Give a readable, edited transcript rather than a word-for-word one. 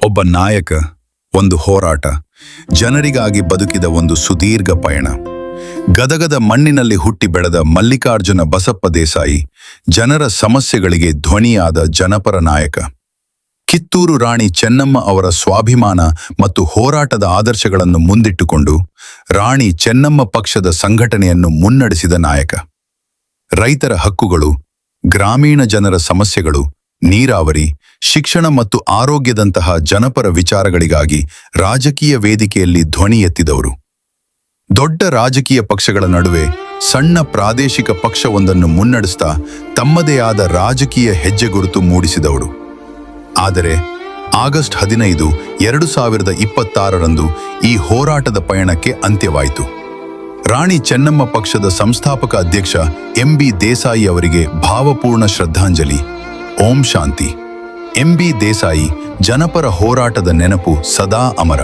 ಒಬ್ಬ ನಾಯಕ, ಒಂದು ಹೋರಾಟ, ಜನರಿಗಾಗಿ ಬದುಕಿದ ಒಂದು ಸುದೀರ್ಘ ಪಯಣ. ಗದಗದ ಮಣ್ಣಿನಲ್ಲಿ ಹುಟ್ಟಿ ಬೆಳೆದ ಮಲ್ಲಿಕಾರ್ಜುನ ಬಸಪ್ಪ ದೇಸಾಯಿ ಜನರ ಸಮಸ್ಯೆಗಳಿಗೆ ಧ್ವನಿಯಾದ ಜನಪರ ನಾಯಕ. ಕಿತ್ತೂರು ರಾಣಿ ಚೆನ್ನಮ್ಮ ಅವರ ಸ್ವಾಭಿಮಾನ ಮತ್ತು ಹೋರಾಟದ ಆದರ್ಶಗಳನ್ನು ಮುಂದಿಟ್ಟುಕೊಂಡು ರಾಣಿ ಚೆನ್ನಮ್ಮ ಪಕ್ಷದ ಸಂಘಟನೆಯನ್ನು ಮುನ್ನಡೆಸಿದ ನಾಯಕ. ರೈತರ ಹಕ್ಕುಗಳು, ಗ್ರಾಮೀಣ ಜನರ ಸಮಸ್ಯೆಗಳು, ನೀರಾವರಿ, ಶಿಕ್ಷಣ ಮತ್ತು ಆರೋಗ್ಯದಂತಹ ಜನಪರ ವಿಚಾರಗಳಿಗಾಗಿ ರಾಜಕೀಯ ವೇದಿಕೆಯಲ್ಲಿ ಧ್ವನಿ ಎತ್ತಿದವರು. ದೊಡ್ಡ ರಾಜಕೀಯ ಪಕ್ಷಗಳ ನಡುವೆ ಸಣ್ಣ ಪ್ರಾದೇಶಿಕ ಪಕ್ಷವೊಂದನ್ನು ಮುನ್ನಡೆಸ್ತಾ ತಮ್ಮದೇ ಆದ ರಾಜಕೀಯ ಹೆಜ್ಜೆಗುರುತು ಮೂಡಿಸಿದವರು. ಆದರೆ ಆಗಸ್ಟ್ 15, 2026ರಂದು ಈ ಹೋರಾಟದ ಪಯಣಕ್ಕೆ ಅಂತ್ಯವಾಯಿತು. ರಾಣಿ ಚೆನ್ನಮ್ಮ ಪಕ್ಷದ ಸಂಸ್ಥಾಪಕ ಅಧ್ಯಕ್ಷ ಎಂ.ಬಿ. ದೇಸಾಯಿ ಅವರಿಗೆ ಭಾವಪೂರ್ಣ ಶ್ರದ್ಧಾಂಜಲಿ. ಓಂ ಶಾಂತಿ. ಎಂ.ಬಿ. ದೇಸಾಯಿ ಜನಪರ ಹೋರಾಟದ ನೆನಪು ಸದಾ ಅಮರ.